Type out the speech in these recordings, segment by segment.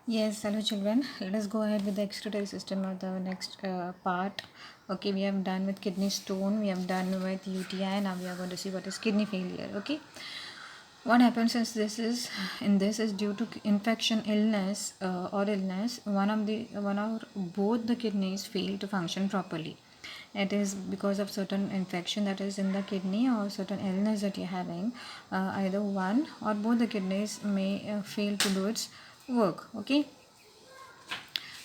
Yes, hello children. Let us go ahead with the excretory system of the next part. Okay, we have done with kidney stone, we have done with UTI, now we are going to see what is kidney failure. Okay, what happens is this is due to infection, illness or illness. One or both the kidneys fail to function properly. It is because of certain infection that is in the kidney or certain illness that you're having. Either one or both the kidneys may fail to do its work. Okay,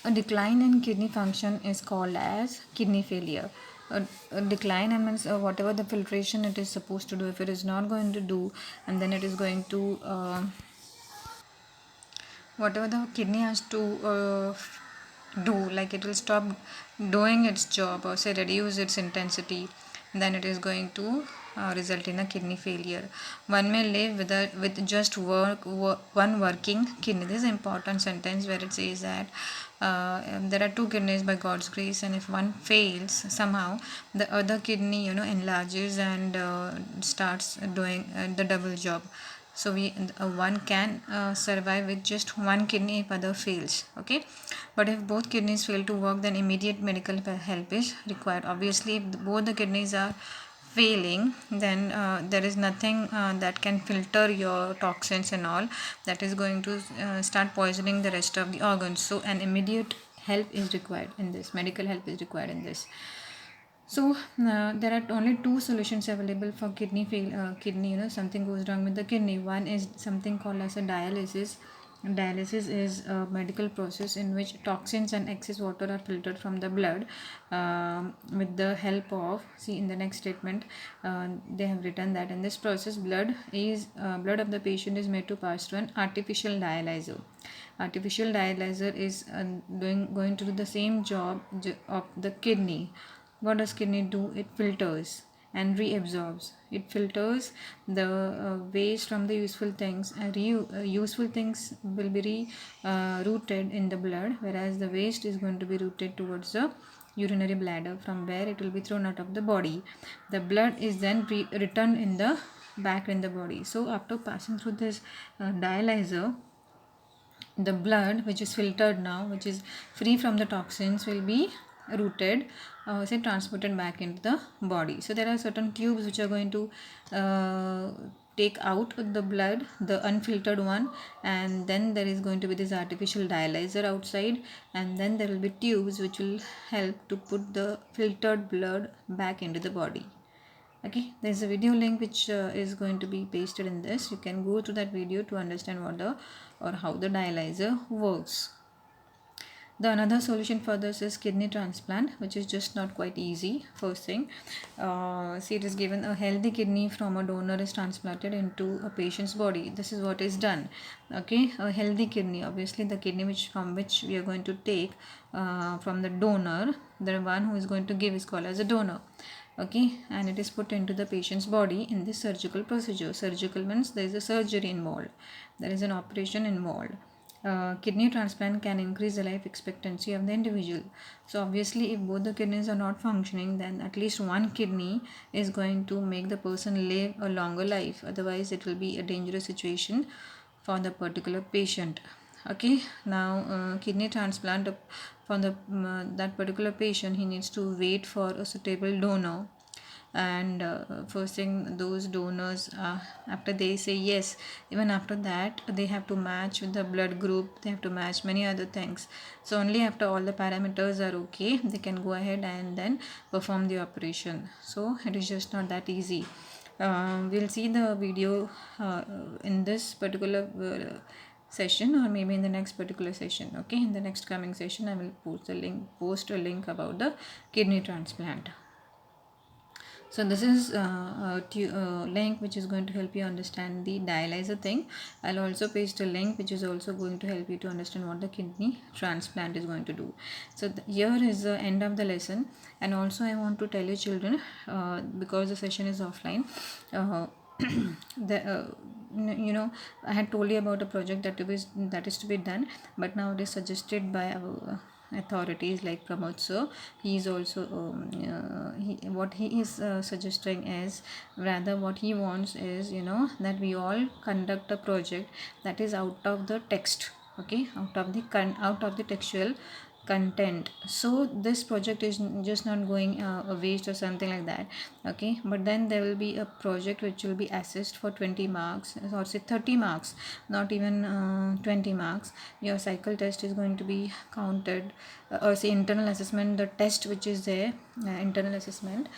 a decline in kidney function is called as kidney failure. A decline means whatever the filtration it is supposed to do, if it is not going to do, and then it is going to whatever the kidney has to do, like it will stop doing its job or say reduce its intensity, then it is going to result in a kidney failure. One may live with just one working kidney. This is an important sentence where it says that there are two kidneys by God's grace, and if one fails somehow, the other kidney enlarges and starts doing the double job. So we one can survive with just one kidney if other fails. Okay, but if both kidneys fail to work, then immediate medical help is required. Obviously, if both the kidneys are failing, then there is nothing that can filter your toxins and all, that is going to start poisoning the rest of the organs. So an immediate help is required in this, medical help is required in this. So there are only two solutions available for kidney, something goes wrong with the kidney. One is something called as a dialysis. Dialysis is a medical process in which toxins and excess water are filtered from the blood with the help of, see in the next statement, they have written that in this process blood of the patient is made to pass through an artificial dialyzer. Artificial dialyzer is going to do the same job of the kidney. What does kidney do? It filters and reabsorbs. It filters the waste from the useful things. Useful things will be rooted in the blood, whereas the waste is going to be rooted towards the urinary bladder, from where it will be thrown out of the body. The blood is then returned in the back in the body. So after passing through this dialyzer, the blood which is filtered now, which is free from the toxins, will be routed, say transported back into the body. So there are certain tubes which are going to take out the blood, the unfiltered one, and then there is going to be this artificial dialyzer outside, and then there will be tubes which will help to put the filtered blood back into the body. Okay, there's a video link which is going to be pasted in this. You can go to that video to understand what the or how the dialyzer works. The another solution for this is kidney transplant, which is just not quite easy. First thing, see, it is given a healthy kidney from a donor is transplanted into a patient's body. This is what is done. Okay, a healthy kidney, obviously the kidney from which we are going to take from the donor, the one who is going to give is called as a donor. Okay, and it is put into the patient's body in this surgical procedure. Surgical means there is a surgery involved, there is an operation involved. Kidney transplant can increase the life expectancy of the individual. So obviously, if both the kidneys are not functioning, then at least one kidney is going to make the person live a longer life. Otherwise, it will be a dangerous situation for the particular patient. Okay, now kidney transplant for that particular patient, he needs to wait for a suitable donor. And first thing, those donors, after they say yes, even after that they have to match with the blood group, they have to match many other things. So only after all the parameters are okay, they can go ahead and then perform the operation. So it is just not that easy. We'll see the video in this particular session, or maybe in the next particular session. Okay, in the next coming session I will post a link about the kidney transplant. So this is a link which is going to help you understand the dialyzer thing. I'll also paste a link which is also going to help you to understand what the kidney transplant is going to do. So here is the end of the lesson. And also I want to tell you children, because the session is offline, I had told you about a project that is to be done, but now it is suggested by our authorities like Pramod sir. He is also what he is suggesting is, rather what he wants is that we all conduct a project that is out of the text. okay, out of the textual content. So this project is just not going a waste or something like that, okay. But then there will be a project which will be assessed for 20 marks, or say 30 marks, not even 20 marks. Your cycle test is going to be counted, or say internal assessment, the test which is there, internal assessment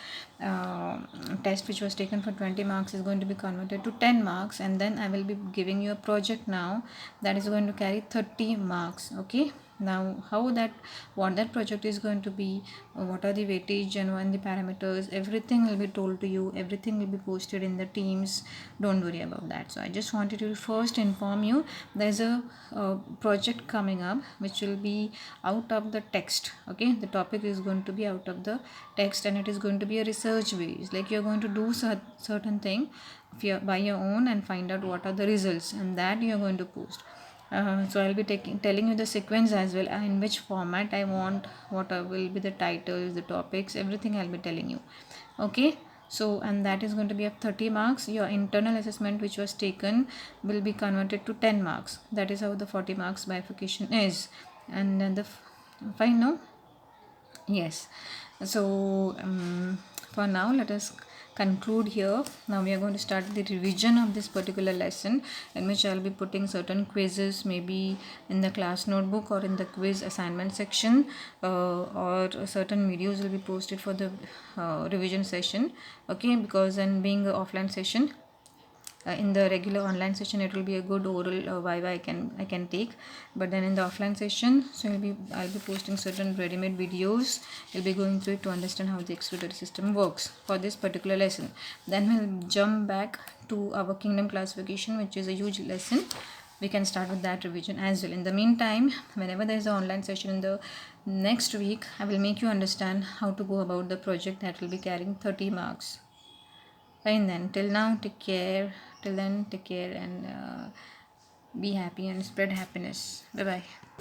test which was taken for 20 marks is going to be converted to 10 marks, and then I will be giving you a project now that is going to carry 30 marks, okay. Now what that project is going to be, what are the weightage and the parameters, everything will be told to you, everything will be posted in the Teams. Don't worry about that. So I just wanted to first inform you there's a project coming up which will be out of the text, okay. The topic is going to be out of the text, and it is going to be a research based, like you're going to do certain thing by your own and find out what are the results, and that you're going to post. So I'll be telling you the sequence as well, in which format I want, what will be the titles, the topics, everything I'll be telling you, okay. So, and that is going to be of 30 marks. Your internal assessment which was taken will be converted to 10 marks. That is how the 40 marks bifurcation is. And then fine now. Yes. So for now let us conclude here. Now we are going to start the revision of this particular lesson, in which I will be putting certain quizzes, maybe in the class notebook or in the quiz assignment section, or certain videos will be posted for the revision session, okay. Because then being an offline session, in the regular online session it will be a good oral viva I can take, but then in the offline session, so I'll be posting certain ready-made videos. You'll be going through it to understand how the exclusionary system works for this particular lesson. Then we'll jump back to our kingdom classification, which is a huge lesson. We can start with that revision as well. In the meantime, whenever there is an online session in the next week, I will make you understand how to go about the project that will be carrying 30 marks. Fine then. Till now, take care. Till then, take care and be happy and spread happiness. Bye bye.